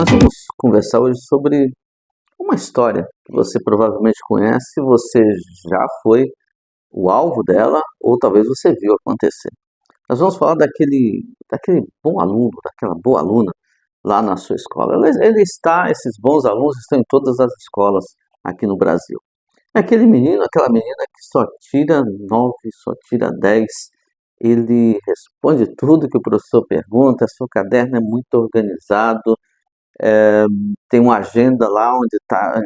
Nós vamos conversar hoje sobre uma história que você provavelmente conhece, você já foi o alvo dela ou talvez você viu acontecer. Nós vamos falar daquele bom aluno, daquela boa aluna lá na sua escola. Esses bons alunos estão em todas as escolas aqui no Brasil. É aquele menino, aquela menina que só tira 9, só tira 10. Ele responde tudo que o professor pergunta, seu caderno é muito organizado, tem uma agenda lá onde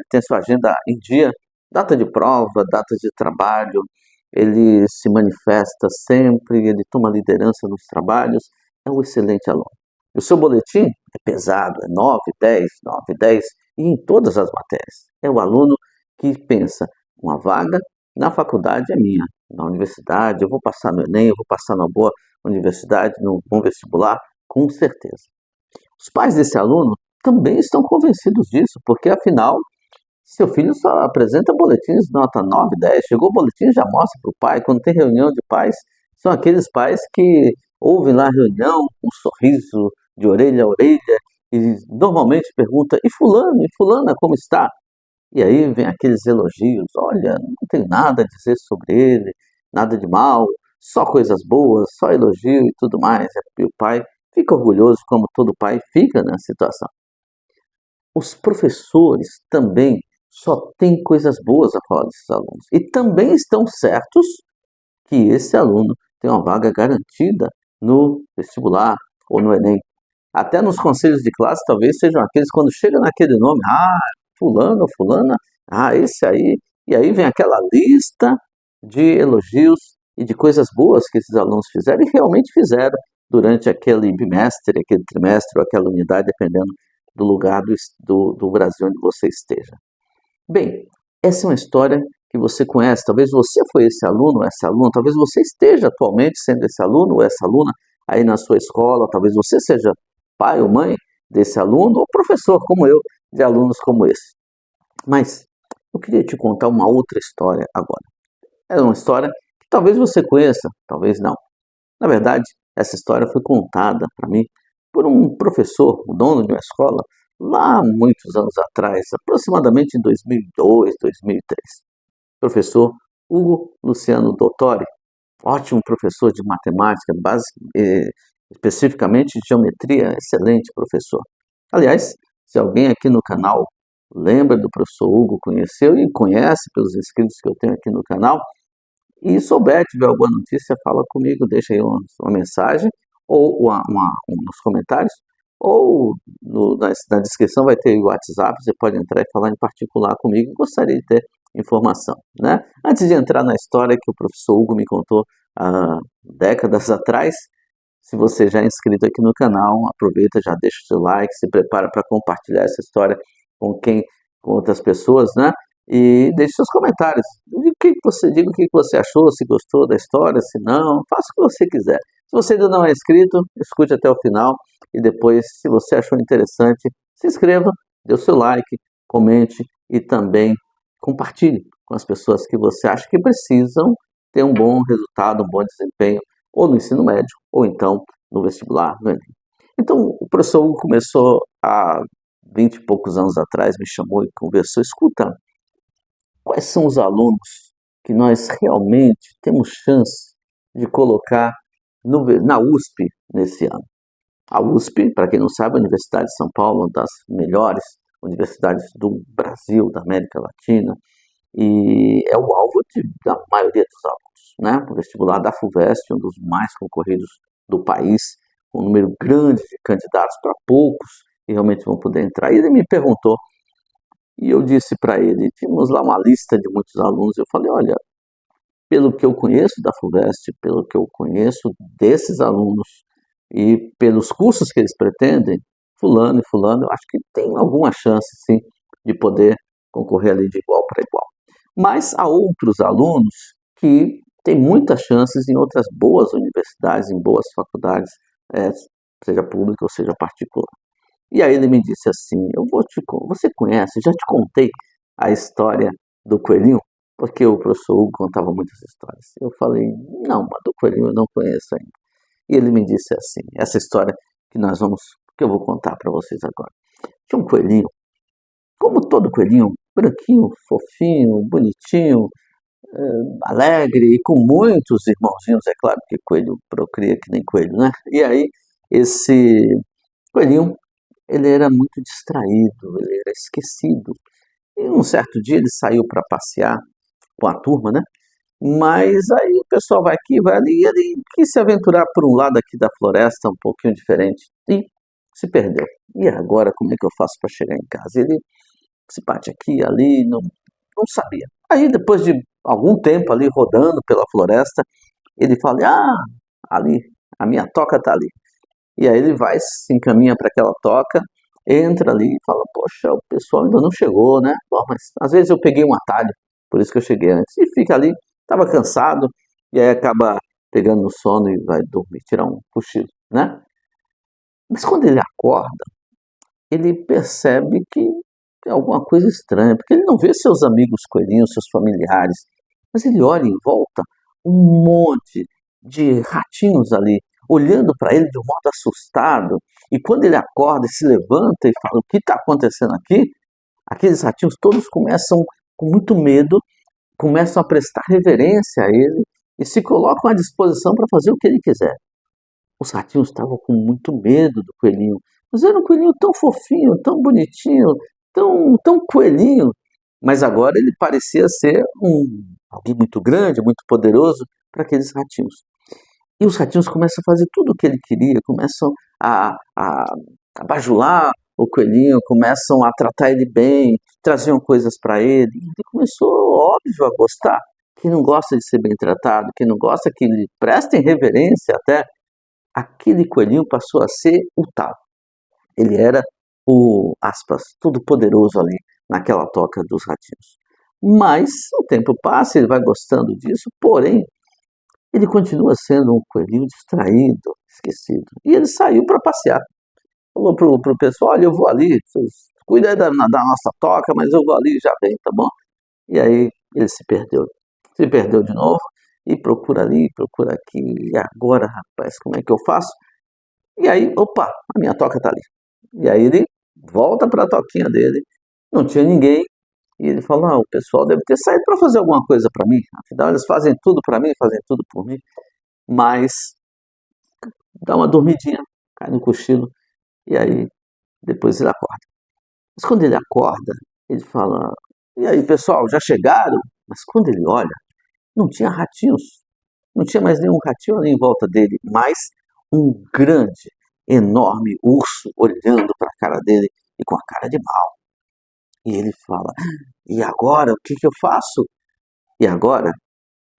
tem sua agenda em dia, data de prova, data de trabalho, ele se manifesta sempre, ele toma liderança nos trabalhos, é um excelente aluno. O seu boletim é pesado, é 9, 10, 9, 10, e em todas as matérias. É o aluno que pensa, uma vaga na faculdade é minha, na universidade, eu vou passar no Enem, eu vou passar numa boa universidade, num bom vestibular, com certeza. Os pais desse aluno também estão convencidos disso, porque afinal, seu filho só apresenta boletins de nota 9, 10, chegou o boletim já mostra para o pai, quando tem reunião de pais, são aqueles pais que ouvem lá a reunião, um sorriso de orelha a orelha, e normalmente pergunta, e fulana como está? E aí vem aqueles elogios, olha, não tem nada a dizer sobre ele, nada de mal, só coisas boas, só elogio e tudo mais. E o pai fica orgulhoso, como todo pai fica na situação. Os professores também só têm coisas boas a falar desses alunos. E também estão certos que esse aluno tem uma vaga garantida no vestibular ou no Enem. Até nos conselhos de classe, talvez sejam aqueles, quando chega naquele nome, fulano ou fulana, esse aí, e aí vem aquela lista de elogios e de coisas boas que esses alunos fizeram e realmente fizeram durante aquele bimestre, aquele trimestre ou aquela unidade, dependendo do lugar do Brasil onde você esteja. Bem, essa é uma história que você conhece, talvez você foi esse aluno ou essa aluna, talvez você esteja atualmente sendo esse aluno ou essa aluna aí na sua escola, talvez você seja pai ou mãe desse aluno ou professor como eu, de alunos como esse. Mas eu queria te contar uma outra história agora. É uma história que talvez você conheça, talvez não. Na verdade, essa história foi contada para mim por um professor, o dono de uma escola, lá muitos anos atrás, aproximadamente em 2002, 2003. Professor Hugo Luciano Dottori, ótimo professor de matemática, especificamente de geometria, excelente professor. Aliás, se alguém aqui no canal lembra do professor Hugo, conheceu e conhece pelos inscritos que eu tenho aqui no canal, e souber, tiver alguma notícia, fala comigo, deixa aí uma mensagem, ou nos comentários, ou na descrição vai ter o WhatsApp, você pode entrar e falar em particular comigo, gostaria de ter informação, né? Antes de entrar na história que o professor Hugo me contou há décadas atrás, se você já é inscrito aqui no canal, aproveita, já deixa o seu like, se prepara para compartilhar essa história com outras pessoas, né? E deixe seus comentários. Diga o que você achou, se gostou da história, se não, faça o que você quiser. Se você ainda não é inscrito, escute até o final e depois, se você achou interessante, se inscreva, dê o seu like, comente e também compartilhe com as pessoas que você acha que precisam ter um bom resultado, um bom desempenho, ou no ensino médio, ou então no vestibular, no Enem. Então, o professor Hugo começou há 20 e poucos anos atrás, me chamou e conversou, escuta, quais são os alunos que nós realmente temos chance de colocar na USP nesse ano? A USP, para quem não sabe, é a Universidade de São Paulo, uma das melhores universidades do Brasil, da América Latina, e é o alvo da maioria dos alunos, né? O vestibular da FUVEST, um dos mais concorridos do país, com um número grande de candidatos para poucos que realmente vão poder entrar. E ele me perguntou, e eu disse para ele, tínhamos lá uma lista de muitos alunos, eu falei, olha, pelo que eu conheço da FUVEST, pelo que eu conheço desses alunos e pelos cursos que eles pretendem, fulano e fulano, eu acho que tem alguma chance, sim, de poder concorrer ali de igual para igual. Mas há outros alunos que têm muitas chances em outras boas universidades, em boas faculdades, seja pública ou seja particular. E aí ele me disse assim, você conhece, já te contei a história do coelhinho? Porque o professor Hugo contava muitas histórias. Eu falei, não, mas do coelhinho eu não conheço ainda. E ele me disse assim, essa história que eu vou contar para vocês agora. tinha um coelhinho, como todo coelhinho, branquinho, fofinho, bonitinho, alegre e com muitos irmãozinhos, é claro que coelho procria que nem coelho, né? E aí, esse coelhinho, ele era muito distraído, ele era esquecido. E um certo dia ele saiu para passear com a turma, né? Mas aí o pessoal vai aqui, vai ali, e ele quis se aventurar por um lado aqui da floresta, um pouquinho diferente, e se perdeu. E agora, como é que eu faço para chegar em casa? Ele se bate aqui, ali, não sabia. Aí, depois de algum tempo ali rodando pela floresta, ele fala: Ah, ali, a minha toca está ali. E aí ele vai, se encaminha para aquela toca, entra ali e fala: Poxa, o pessoal ainda não chegou, né? Bom, mas às vezes eu peguei um atalho, por isso que eu cheguei antes. E fica ali, estava cansado, e aí acaba pegando no sono e vai dormir, tirar um cochilo, né? Mas quando ele acorda, ele percebe que tem alguma coisa estranha, porque ele não vê seus amigos coelhinhos, seus familiares, mas ele olha em volta, um monte de ratinhos ali, olhando para ele de um modo assustado, e quando ele acorda e se levanta e fala: O que está acontecendo aqui? Aqueles ratinhos todos começam, com muito medo, começam a prestar reverência a ele e se colocam à disposição para fazer o que ele quiser. Os ratinhos estavam com muito medo do coelhinho, mas era um coelhinho tão fofinho, tão bonitinho, tão coelhinho. Mas agora ele parecia ser alguém muito grande, muito poderoso para aqueles ratinhos. E os ratinhos começam a fazer tudo o que ele queria, começam a bajular o coelhinho, começam a tratar ele bem, traziam coisas para ele. E ele começou, óbvio, a gostar. Quem não gosta de ser bem tratado, quem não gosta que lhe prestem reverência até, aquele coelhinho passou a ser o tal. Ele era o, aspas, todo-poderoso ali naquela toca dos ratinhos. Mas o tempo passa, ele vai gostando disso, porém, ele continua sendo um coelhinho distraído, esquecido. E ele saiu para passear. Falou pro pessoal: Olha, eu vou ali, cuida da nossa toca, mas eu vou ali, já vem, tá bom? E aí ele se perdeu. Se perdeu de novo, e procura ali, procura aqui, e agora, rapaz, como é que eu faço? E aí, opa, a minha toca tá ali. E aí ele volta para a toquinha dele, não tinha ninguém, e ele fala: o pessoal deve ter saído para fazer alguma coisa para mim, afinal eles fazem tudo para mim, fazem tudo por mim, mas dá uma dormidinha, cai no cochilo, e aí depois ele acorda. Mas quando ele acorda, ele fala: E aí, pessoal, já chegaram? Mas quando ele olha, não tinha ratinhos, não tinha mais nenhum ratinho ali em volta dele, mas um grande, enorme urso olhando para a cara dele e com a cara de mal. E ele fala: E agora, o que eu faço? E agora,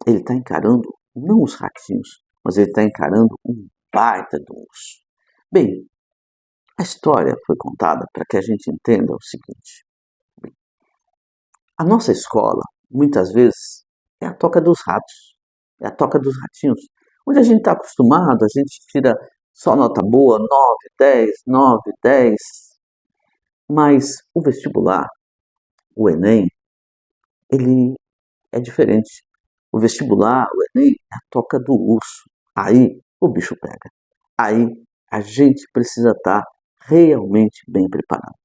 ele está encarando não os ratinhos, mas ele está encarando um baita de um urso. Bem, a história foi contada para que a gente entenda o seguinte: a nossa escola, muitas vezes, é a toca dos ratos, é a toca dos ratinhos, onde a gente está acostumado, a gente tira só nota boa, 9, 10, 9, 10, mas o vestibular, o Enem, ele é diferente. O vestibular, o Enem, é a toca do urso. Aí o bicho pega. Aí a gente precisa estar realmente bem preparado.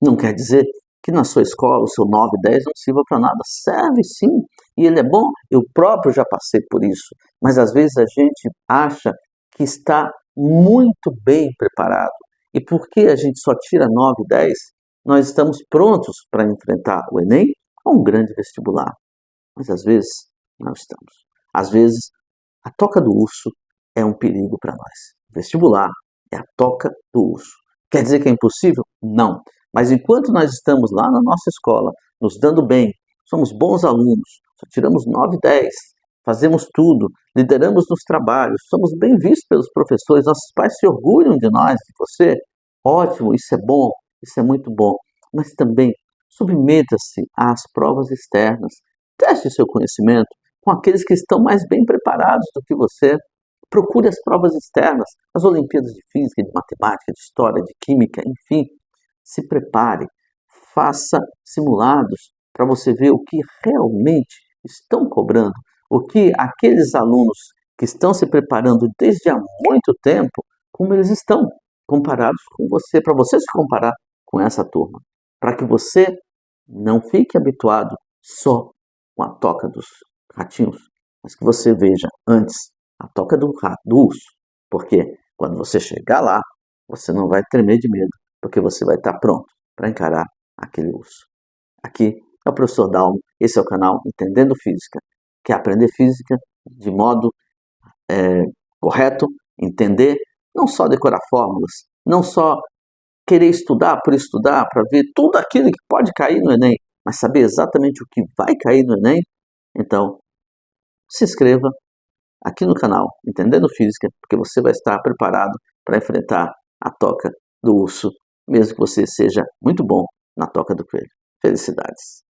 Não quer dizer que na sua escola o seu 9, 10 não sirva para nada. Serve sim, e ele é bom. Eu próprio já passei por isso. Mas às vezes a gente acha que está muito bem preparado. E porque a gente só tira 9, 10, nós estamos prontos para enfrentar o Enem ou um grande vestibular. Mas às vezes não estamos. Às vezes a toca do urso é um perigo para nós. Vestibular é a toca do urso. Quer dizer que é impossível? Não. Mas enquanto nós estamos lá na nossa escola, nos dando bem, somos bons alunos, só tiramos 9, 10, fazemos tudo, lideramos nos trabalhos, somos bem vistos pelos professores, nossos pais se orgulham de nós, de você, ótimo, isso é bom, isso é muito bom. Mas também submeta-se às provas externas, teste seu conhecimento com aqueles que estão mais bem preparados do que você. Procure as provas externas, as Olimpíadas de Física, de Matemática, de História, de Química, enfim. Se prepare, faça simulados para você ver o que realmente estão cobrando, o que aqueles alunos que estão se preparando desde há muito tempo, como eles estão comparados com você, para você se comparar com essa turma, para que você não fique habituado só com a toca dos ratinhos, mas que você veja antes a toca do urso, porque quando você chegar lá, você não vai tremer de medo, porque você vai estar pronto para encarar aquele urso. Aqui é o professor Dalmo, esse é o canal Entendendo Física. Quer aprender física de modo correto, entender, não só decorar fórmulas, não só querer estudar por estudar, para ver tudo aquilo que pode cair no Enem, mas saber exatamente o que vai cair no Enem? Então, se inscreva aqui no canal Entendendo Física, porque você vai estar preparado para enfrentar a toca do urso, mesmo que você seja muito bom na toca do coelho. Felicidades!